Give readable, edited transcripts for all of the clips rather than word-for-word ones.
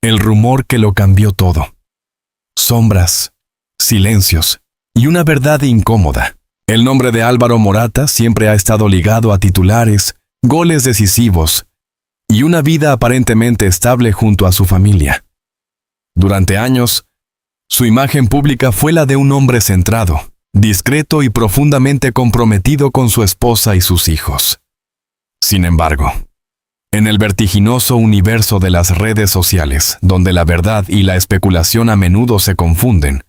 El rumor que lo cambió todo. Sombras, silencios y una verdad incómoda. El nombre de Álvaro Morata siempre ha estado ligado a titulares, goles decisivos y una vida aparentemente estable junto a su familia. Durante años, su imagen pública fue la de un hombre centrado, discreto y profundamente comprometido con su esposa y sus hijos. Sin embargo, en el vertiginoso universo de las redes sociales, donde la verdad y la especulación a menudo se confunden,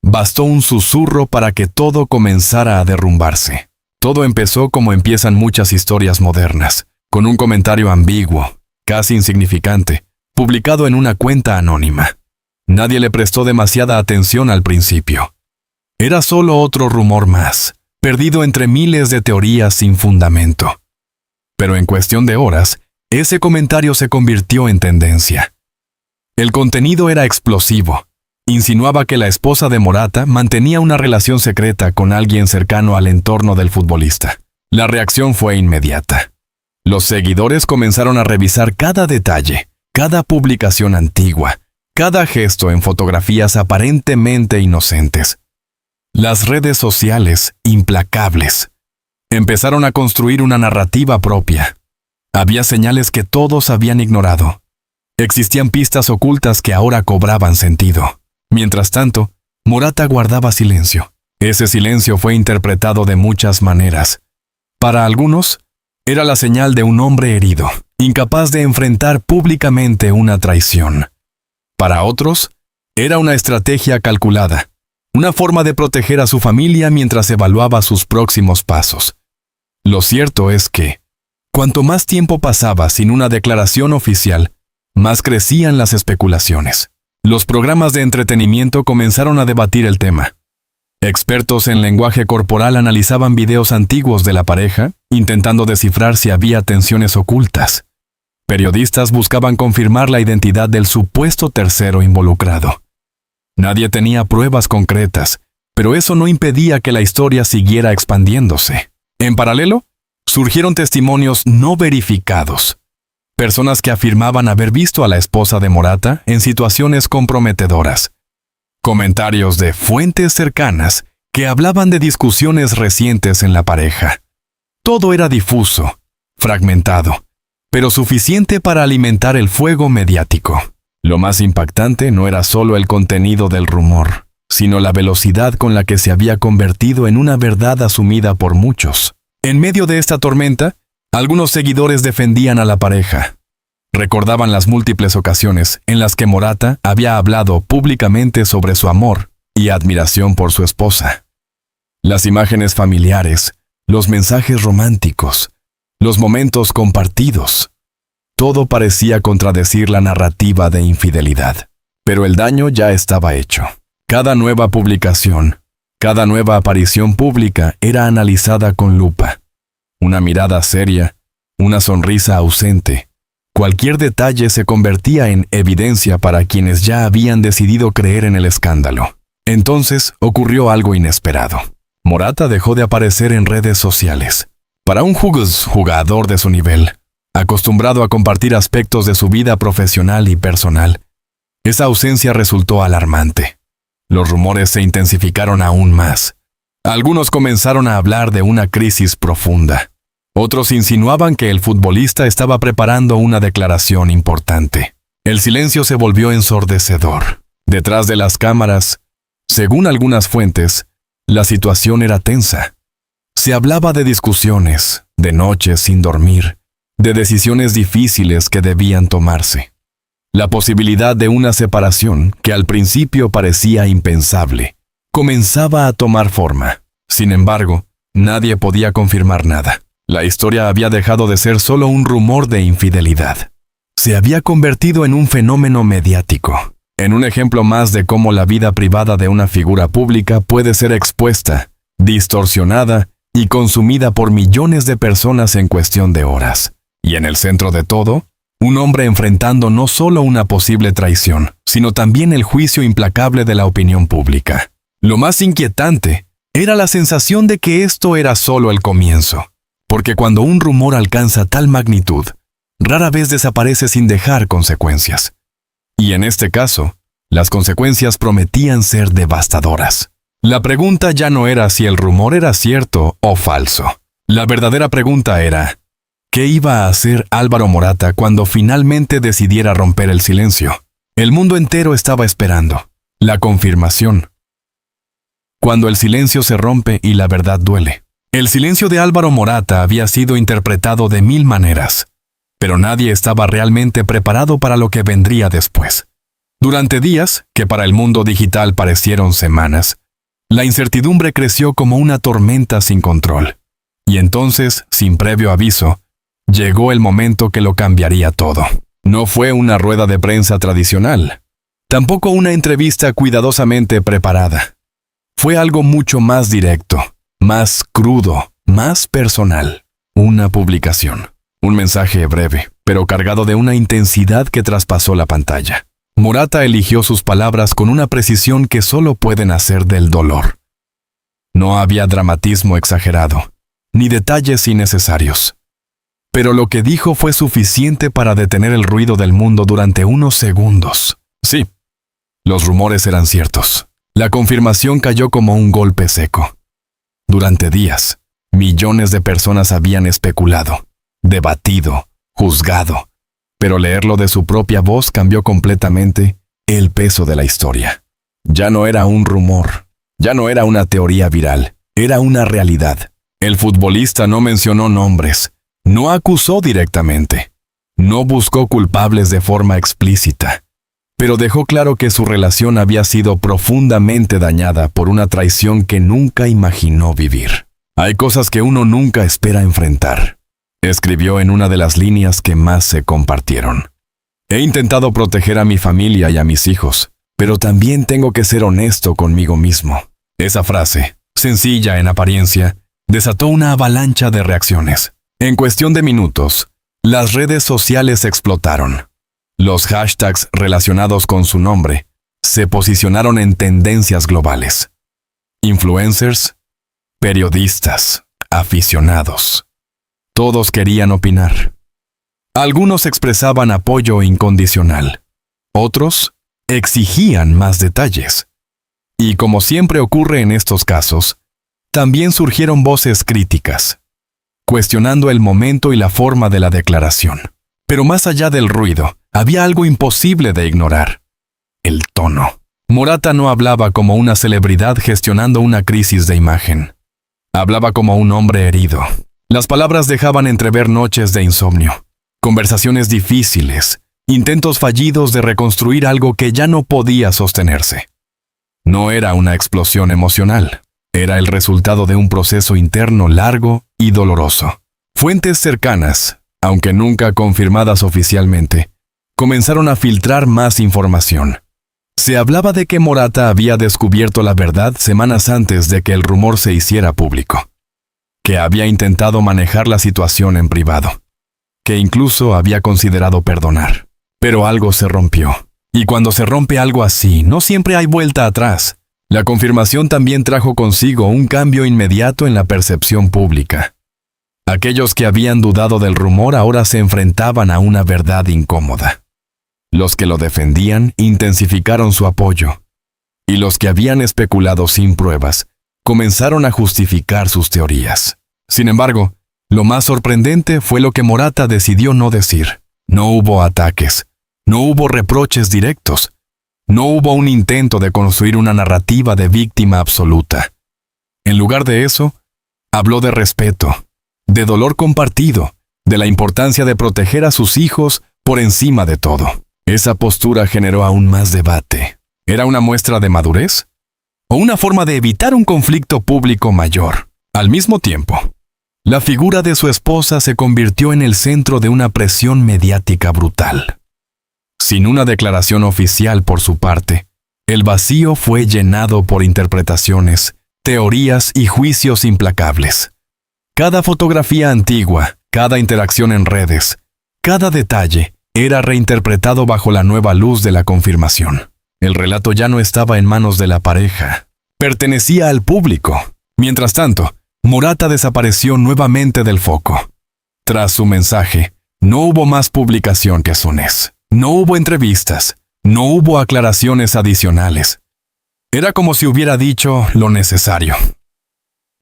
bastó un susurro para que todo comenzara a derrumbarse. Todo empezó como empiezan muchas historias modernas, con un comentario ambiguo, casi insignificante, publicado en una cuenta anónima. Nadie le prestó demasiada atención al principio. Era solo otro rumor más, perdido entre miles de teorías sin fundamento. Pero en cuestión de horas, ese comentario se convirtió en tendencia. El contenido era explosivo. Insinuaba que la esposa de Morata mantenía una relación secreta con alguien cercano al entorno del futbolista. La reacción fue inmediata. Los seguidores comenzaron a revisar cada detalle, cada publicación antigua, cada gesto en fotografías aparentemente inocentes. Las redes sociales, implacables, empezaron a construir una narrativa propia. Había señales que todos habían ignorado. Existían pistas ocultas que ahora cobraban sentido. Mientras tanto, Morata guardaba silencio. Ese silencio fue interpretado de muchas maneras. Para algunos, era la señal de un hombre herido, incapaz de enfrentar públicamente una traición. Para otros, era una estrategia calculada, una forma de proteger a su familia mientras evaluaba sus próximos pasos. Lo cierto es que, cuanto más tiempo pasaba sin una declaración oficial, más crecían las especulaciones. Los programas de entretenimiento comenzaron a debatir el tema. Expertos en lenguaje corporal analizaban videos antiguos de la pareja, intentando descifrar si había tensiones ocultas. Periodistas buscaban confirmar la identidad del supuesto tercero involucrado. Nadie tenía pruebas concretas, pero eso no impedía que la historia siguiera expandiéndose. En paralelo, surgieron testimonios no verificados. Personas que afirmaban haber visto a la esposa de Morata en situaciones comprometedoras. Comentarios de fuentes cercanas que hablaban de discusiones recientes en la pareja. Todo era difuso, fragmentado, pero suficiente para alimentar el fuego mediático. Lo más impactante no era solo el contenido del rumor, sino la velocidad con la que se había convertido en una verdad asumida por muchos. En medio de esta tormenta, algunos seguidores defendían a la pareja. Recordaban las múltiples ocasiones en las que Morata había hablado públicamente sobre su amor y admiración por su esposa. Las imágenes familiares, los mensajes románticos, los momentos compartidos. Todo parecía contradecir la narrativa de infidelidad. Pero el daño ya estaba hecho. Cada nueva publicación, cada nueva aparición pública era analizada con lupa. Una mirada seria, una sonrisa ausente. Cualquier detalle se convertía en evidencia para quienes ya habían decidido creer en el escándalo. Entonces ocurrió algo inesperado. Morata dejó de aparecer en redes sociales. Para un jugador de su nivel, acostumbrado a compartir aspectos de su vida profesional y personal, esa ausencia resultó alarmante. Los rumores se intensificaron aún más. Algunos comenzaron a hablar de una crisis profunda. Otros insinuaban que el futbolista estaba preparando una declaración importante. El silencio se volvió ensordecedor. Detrás de las cámaras, según algunas fuentes, la situación era tensa. Se hablaba de discusiones, de noches sin dormir, de decisiones difíciles que debían tomarse. La posibilidad de una separación, que al principio parecía impensable, comenzaba a tomar forma. Sin embargo, nadie podía confirmar nada. La historia había dejado de ser solo un rumor de infidelidad. Se había convertido en un fenómeno mediático, en un ejemplo más de cómo la vida privada de una figura pública puede ser expuesta, distorsionada y consumida por millones de personas en cuestión de horas. Y en el centro de todo, un hombre enfrentando no solo una posible traición, sino también el juicio implacable de la opinión pública. Lo más inquietante era la sensación de que esto era solo el comienzo. Porque cuando un rumor alcanza tal magnitud, rara vez desaparece sin dejar consecuencias. Y en este caso, las consecuencias prometían ser devastadoras. La pregunta ya no era si el rumor era cierto o falso. La verdadera pregunta era, ¿qué iba a hacer Álvaro Morata cuando finalmente decidiera romper el silencio? El mundo entero estaba esperando la confirmación. Cuando el silencio se rompe y la verdad duele. El silencio de Álvaro Morata había sido interpretado de 1000 maneras, pero nadie estaba realmente preparado para lo que vendría después. Durante días, que para el mundo digital parecieron semanas, la incertidumbre creció como una tormenta sin control. Y entonces, sin previo aviso, llegó el momento que lo cambiaría todo. No fue una rueda de prensa tradicional, tampoco una entrevista cuidadosamente preparada. Fue algo mucho más directo, más crudo, más personal. Una publicación. Un mensaje breve, pero cargado de una intensidad que traspasó la pantalla. Morata eligió sus palabras con una precisión que solo puede nacer del dolor. No había dramatismo exagerado, ni detalles innecesarios. Pero lo que dijo fue suficiente para detener el ruido del mundo durante unos segundos. Sí, los rumores eran ciertos. La confirmación cayó como un golpe seco. Durante días, millones de personas habían especulado, debatido, juzgado, pero leerlo de su propia voz cambió completamente el peso de la historia. Ya no era un rumor, ya no era una teoría viral, era una realidad. El futbolista no mencionó nombres, no acusó directamente, no buscó culpables de forma explícita, pero dejó claro que su relación había sido profundamente dañada por una traición que nunca imaginó vivir. Hay cosas que uno nunca espera enfrentar, escribió en una de las líneas que más se compartieron. He intentado proteger a mi familia y a mis hijos, pero también tengo que ser honesto conmigo mismo. Esa frase, sencilla en apariencia, desató una avalancha de reacciones. En cuestión de minutos, las redes sociales explotaron. Los hashtags relacionados con su nombre se posicionaron en tendencias globales. Influencers, periodistas, aficionados. Todos querían opinar. Algunos expresaban apoyo incondicional. Otros exigían más detalles. Y como siempre ocurre en estos casos, también surgieron voces críticas, cuestionando el momento y la forma de la declaración. Pero más allá del ruido, había algo imposible de ignorar: el tono. Morata no hablaba como una celebridad gestionando una crisis de imagen. Hablaba como un hombre herido. Las palabras dejaban entrever noches de insomnio, conversaciones difíciles, intentos fallidos de reconstruir algo que ya no podía sostenerse. No era una explosión emocional, era el resultado de un proceso interno largo y doloroso. Fuentes cercanas, aunque nunca confirmadas oficialmente, comenzaron a filtrar más información. Se hablaba de que Morata había descubierto la verdad semanas antes de que el rumor se hiciera público, que había intentado manejar la situación en privado, que incluso había considerado perdonar. Pero algo se rompió. Y cuando se rompe algo así, no siempre hay vuelta atrás. La confirmación también trajo consigo un cambio inmediato en la percepción pública. Aquellos que habían dudado del rumor ahora se enfrentaban a una verdad incómoda. Los que lo defendían intensificaron su apoyo, y los que habían especulado sin pruebas comenzaron a justificar sus teorías. Sin embargo, lo más sorprendente fue lo que Morata decidió no decir. No hubo ataques, no hubo reproches directos, no hubo un intento de construir una narrativa de víctima absoluta. En lugar de eso, habló de respeto, de dolor compartido, de la importancia de proteger a sus hijos por encima de todo. Esa postura generó aún más debate. ¿Era una muestra de madurez? ¿O una forma de evitar un conflicto público mayor? Al mismo tiempo, la figura de su esposa se convirtió en el centro de una presión mediática brutal. Sin una declaración oficial por su parte, el vacío fue llenado por interpretaciones, teorías y juicios implacables. Cada fotografía antigua, cada interacción en redes, cada detalle era reinterpretado bajo la nueva luz de la confirmación. El relato ya no estaba en manos de la pareja, pertenecía al público. Mientras tanto, Morata desapareció nuevamente del foco. Tras su mensaje, no hubo más publicaciones, no hubo entrevistas, No hubo aclaraciones adicionales. Era como si hubiera dicho lo necesario.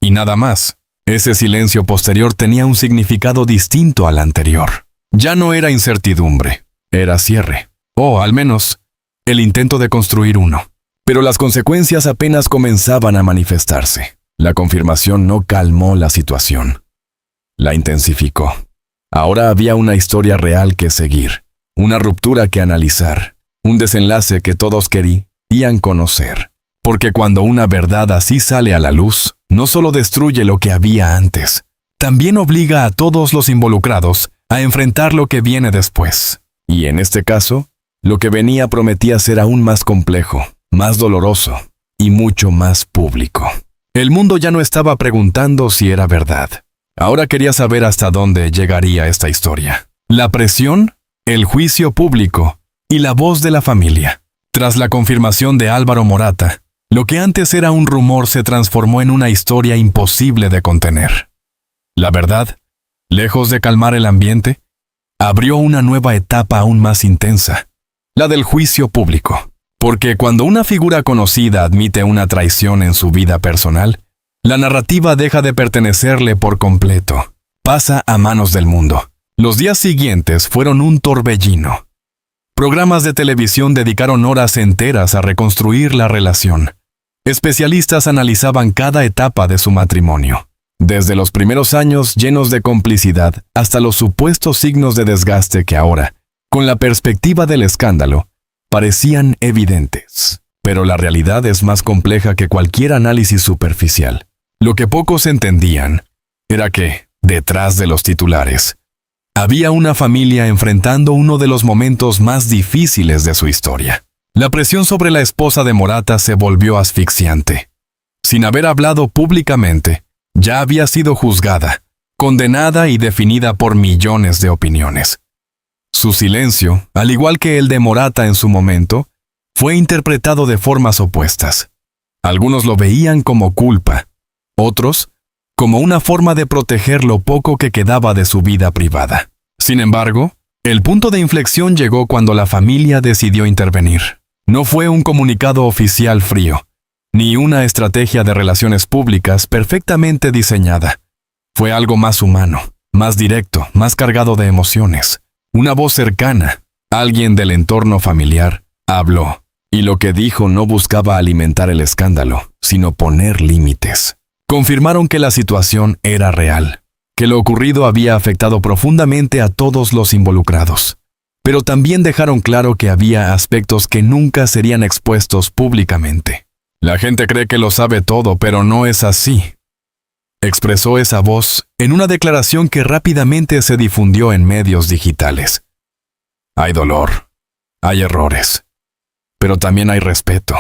Y nada más. Ese silencio posterior tenía un significado distinto al anterior. Ya no era incertidumbre, era cierre. O, al menos, el intento de construir uno. Pero las consecuencias apenas comenzaban a manifestarse. La confirmación no calmó la situación. La intensificó. Ahora había una historia real que seguir, una ruptura que analizar, un desenlace que todos querían conocer. Porque cuando una verdad así sale a la luz, no solo destruye lo que había antes, también obliga a todos los involucrados a enfrentar lo que viene después. Y en este caso, lo que venía prometía ser aún más complejo, más doloroso y mucho más público. El mundo ya no estaba preguntando si era verdad. Ahora quería saber hasta dónde llegaría esta historia. La presión, el juicio público y la voz de la familia. Tras la confirmación de Álvaro Morata, lo que antes era un rumor se transformó en una historia imposible de contener. La verdad, lejos de calmar el ambiente, abrió una nueva etapa aún más intensa, la del juicio público. Porque cuando una figura conocida admite una traición en su vida personal, la narrativa deja de pertenecerle por completo. Pasa a manos del mundo. Los días siguientes fueron un torbellino. Programas de televisión dedicaron horas enteras a reconstruir la relación. Especialistas analizaban cada etapa de su matrimonio, desde los primeros años llenos de complicidad hasta los supuestos signos de desgaste que ahora, con la perspectiva del escándalo, parecían evidentes. Pero la realidad es más compleja que cualquier análisis superficial. Lo que pocos entendían era que, detrás de los titulares, había una familia enfrentando uno de los momentos más difíciles de su historia. La presión sobre la esposa de Morata se volvió asfixiante. Sin haber hablado públicamente, ya había sido juzgada, condenada y definida por millones de opiniones. Su silencio, al igual que el de Morata en su momento, fue interpretado de formas opuestas. Algunos lo veían como culpa, otros como una forma de proteger lo poco que quedaba de su vida privada. Sin embargo, el punto de inflexión llegó cuando la familia decidió intervenir. No fue un comunicado oficial frío, ni una estrategia de relaciones públicas perfectamente diseñada. Fue algo más humano, más directo, más cargado de emociones. Una voz cercana, alguien del entorno familiar, habló, y lo que dijo no buscaba alimentar el escándalo, sino poner límites. Confirmaron que la situación era real, que lo ocurrido había afectado profundamente a todos los involucrados. Pero también dejaron claro que había aspectos que nunca serían expuestos públicamente. La gente cree que lo sabe todo, pero no es así, expresó esa voz en una declaración que rápidamente se difundió en medios digitales. Hay dolor, hay errores, pero también hay respeto.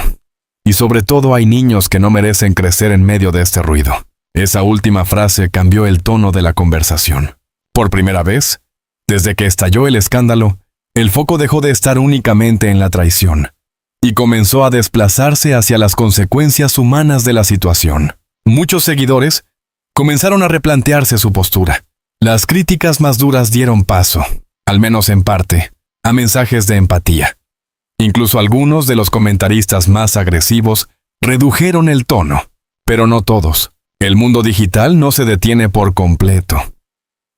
Y sobre todo hay niños que no merecen crecer en medio de este ruido. Esa última frase cambió el tono de la conversación. Por primera vez, desde que estalló el escándalo, el foco dejó de estar únicamente en la traición y comenzó a desplazarse hacia las consecuencias humanas de la situación. Muchos seguidores comenzaron a replantearse su postura. Las críticas más duras dieron paso, al menos en parte, a mensajes de empatía. Incluso algunos de los comentaristas más agresivos redujeron el tono, pero no todos. El mundo digital no se detiene por completo.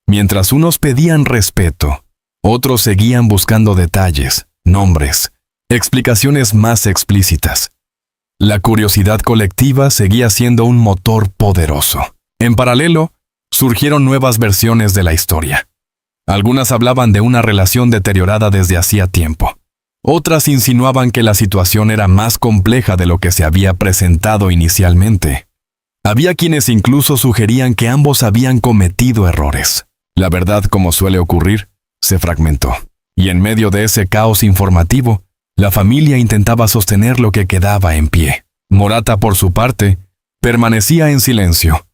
Mientras unos pedían respeto, otros seguían buscando detalles, nombres, explicaciones más explícitas. La curiosidad colectiva seguía siendo un motor poderoso. En paralelo, surgieron nuevas versiones de la historia. Algunas hablaban de una relación deteriorada desde hacía tiempo. Otras insinuaban que la situación era más compleja de lo que se había presentado inicialmente. Había quienes incluso sugerían que ambos habían cometido errores. La verdad, como suele ocurrir, se fragmentó. Y en medio de ese caos informativo, la familia intentaba sostener lo que quedaba en pie. Morata, por su parte, permanecía en silencio,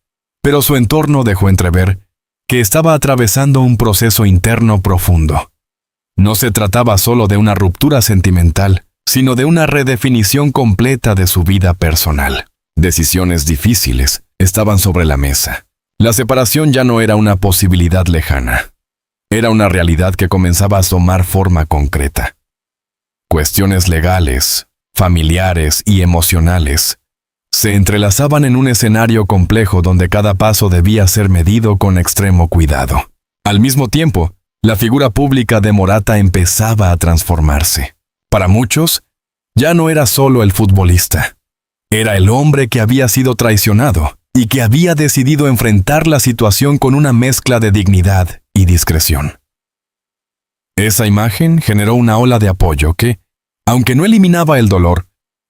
pero su entorno dejó entrever que estaba atravesando un proceso interno profundo. No se trataba solo de una ruptura sentimental, sino de una redefinición completa de su vida personal. Decisiones difíciles estaban sobre la mesa. La separación ya no era una posibilidad lejana. Era una realidad que comenzaba a tomar forma concreta. Cuestiones legales, familiares y emocionales se entrelazaban en un escenario complejo donde cada paso debía ser medido con extremo cuidado. Al mismo tiempo, la figura pública de Morata empezaba a transformarse. Para muchos, ya no era solo el futbolista. Era el hombre que había sido traicionado y que había decidido enfrentar la situación con una mezcla de dignidad y discreción. Esa imagen generó una ola de apoyo que, aunque no eliminaba el dolor,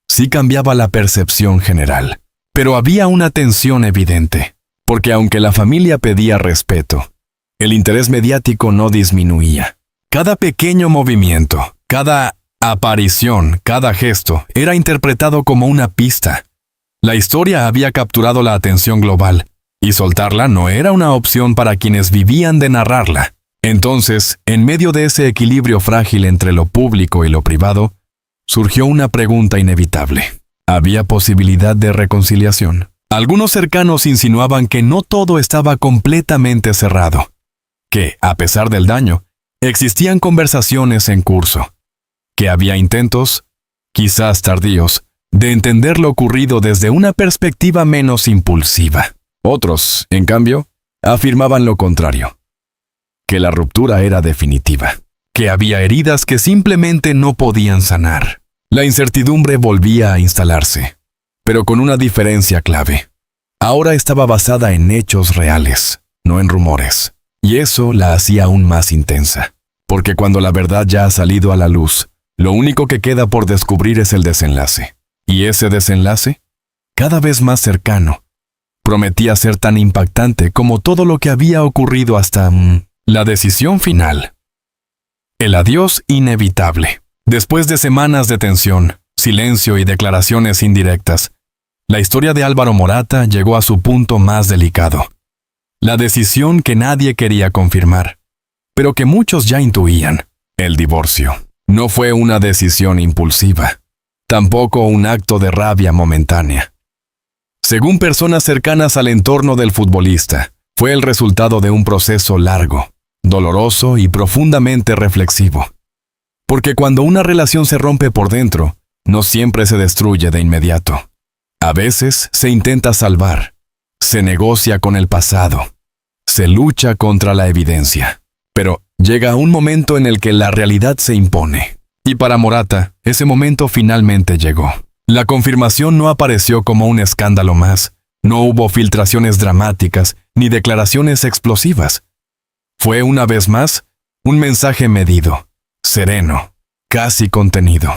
sí cambiaba la percepción general. Pero había una tensión evidente, porque aunque la familia pedía respeto, el interés mediático no disminuía. Cada pequeño movimiento, cada aparición, cada gesto, era interpretado como una pista. La historia había capturado la atención global, y soltarla no era una opción para quienes vivían de narrarla. Entonces, en medio de ese equilibrio frágil entre lo público y lo privado, surgió una pregunta inevitable. ¿Había posibilidad de reconciliación? Algunos cercanos insinuaban que no todo estaba completamente cerrado, que, a pesar del daño, existían conversaciones en curso, que había intentos, quizás tardíos, de entender lo ocurrido desde una perspectiva menos impulsiva. Otros, en cambio, afirmaban lo contrario, que la ruptura era definitiva, que había heridas que simplemente no podían sanar. La incertidumbre volvía a instalarse, pero con una diferencia clave. Ahora estaba basada en hechos reales, no en rumores, y eso la hacía aún más intensa, porque cuando la verdad ya ha salido a la luz, lo único que queda por descubrir es el desenlace. Y ese desenlace, cada vez más cercano, prometía ser tan impactante como todo lo que había ocurrido hasta la decisión final. El adiós inevitable. Después de semanas de tensión, silencio y declaraciones indirectas, la historia de Álvaro Morata llegó a su punto más delicado. La decisión que nadie quería confirmar, pero que muchos ya intuían, el divorcio. No fue una decisión impulsiva, tampoco un acto de rabia momentánea. Según personas cercanas al entorno del futbolista, fue el resultado de un proceso largo, doloroso y profundamente reflexivo. Porque cuando una relación se rompe por dentro, no siempre se destruye de inmediato. A veces se intenta salvar, se negocia con el pasado, se lucha contra la evidencia. Pero llega un momento en el que la realidad se impone. Y para Morata, ese momento finalmente llegó. La confirmación no apareció como un escándalo más, no hubo filtraciones dramáticas ni declaraciones explosivas. Fue una vez más un mensaje medido, sereno, casi contenido,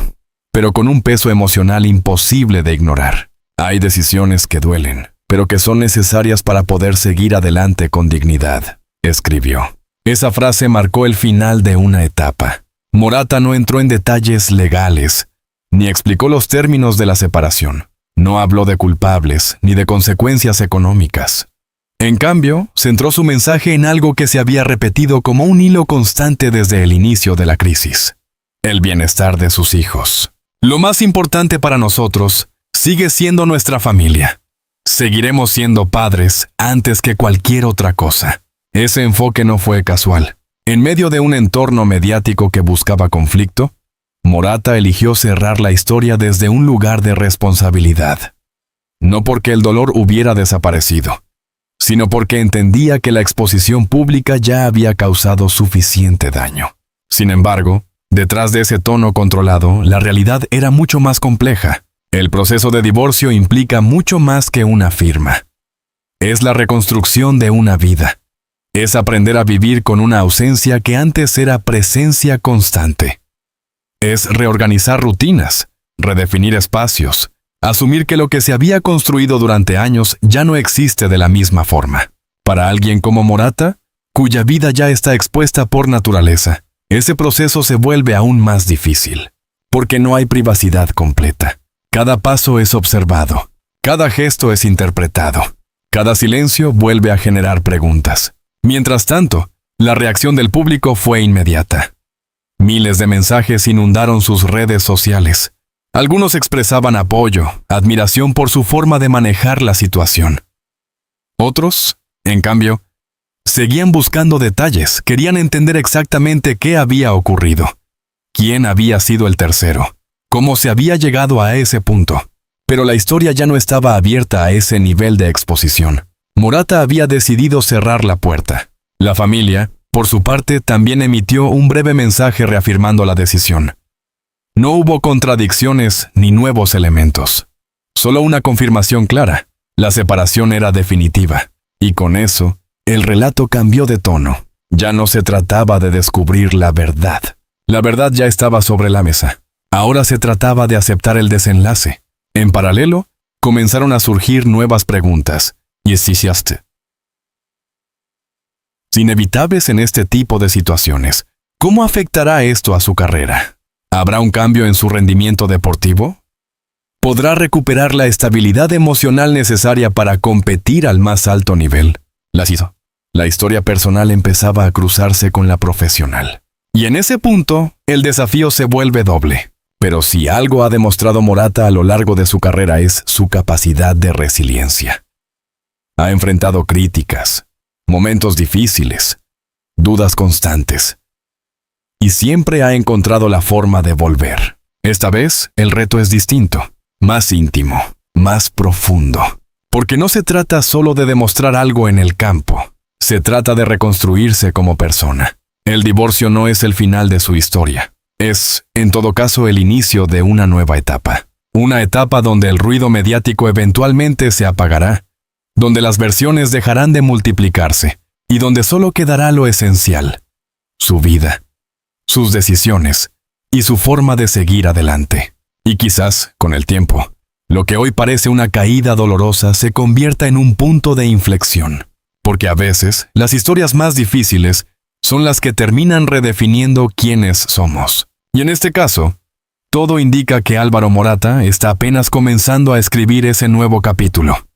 pero con un peso emocional imposible de ignorar. Hay decisiones que duelen, pero que son necesarias para poder seguir adelante con dignidad, escribió. Esa frase marcó el final de una etapa. Morata no entró en detalles legales, ni explicó los términos de la separación. No habló de culpables, ni de consecuencias económicas. En cambio, centró su mensaje en algo que se había repetido como un hilo constante desde el inicio de la crisis: el bienestar de sus hijos. Lo más importante para nosotros sigue siendo nuestra familia. Seguiremos siendo padres antes que cualquier otra cosa. Ese enfoque no fue casual. En medio de un entorno mediático que buscaba conflicto, Morata eligió cerrar la historia desde un lugar de responsabilidad. No porque el dolor hubiera desaparecido, sino porque entendía que la exposición pública ya había causado suficiente daño. Sin embargo, detrás de ese tono controlado, la realidad era mucho más compleja. El proceso de divorcio implica mucho más que una firma. Es la reconstrucción de una vida. Es aprender a vivir con una ausencia que antes era presencia constante. Es reorganizar rutinas, redefinir espacios, asumir que lo que se había construido durante años ya no existe de la misma forma. Para alguien como Morata, cuya vida ya está expuesta por naturaleza, ese proceso se vuelve aún más difícil, porque no hay privacidad completa. Cada paso es observado, cada gesto es interpretado, cada silencio vuelve a generar preguntas. Mientras tanto, la reacción del público fue inmediata. Miles de mensajes inundaron sus redes sociales. Algunos expresaban apoyo, admiración por su forma de manejar la situación. Otros, en cambio, seguían buscando detalles, querían entender exactamente qué había ocurrido. quién había sido el tercero, cómo se había llegado a ese punto. Pero la historia ya no estaba abierta a ese nivel de exposición. Morata había decidido cerrar la puerta. La familia, por su parte, también emitió un breve mensaje reafirmando la decisión. No hubo contradicciones ni nuevos elementos. Solo una confirmación clara. La separación era definitiva. Y con eso, el relato cambió de tono. Ya no se trataba de descubrir la verdad. La verdad ya estaba sobre la mesa. Ahora se trataba de aceptar el desenlace. En paralelo, comenzaron a surgir nuevas preguntas. Inevitables en este tipo de situaciones. ¿Cómo afectará esto a su carrera? ¿Habrá un cambio en su rendimiento deportivo? ¿Podrá recuperar la estabilidad emocional necesaria para competir al más alto nivel? La historia personal empezaba a cruzarse con la profesional. Y en ese punto, el desafío se vuelve doble. Pero si algo ha demostrado Morata a lo largo de su carrera es su capacidad de resiliencia. Ha enfrentado críticas, momentos difíciles, dudas constantes. Y siempre ha encontrado la forma de volver. Esta vez, el reto es distinto, más íntimo, más profundo. Porque no se trata solo de demostrar algo en el campo. Se trata de reconstruirse como persona. El divorcio no es el final de su historia. Es, en todo caso, el inicio de una nueva etapa. Una etapa donde el ruido mediático eventualmente se apagará, donde las versiones dejarán de multiplicarse y donde solo quedará lo esencial: su vida, sus decisiones y su forma de seguir adelante. Y quizás, con el tiempo, lo que hoy parece una caída dolorosa se convierta en un punto de inflexión. Porque a veces, las historias más difíciles son las que terminan redefiniendo quiénes somos. Y en este caso, todo indica que Álvaro Morata está apenas comenzando a escribir ese nuevo capítulo.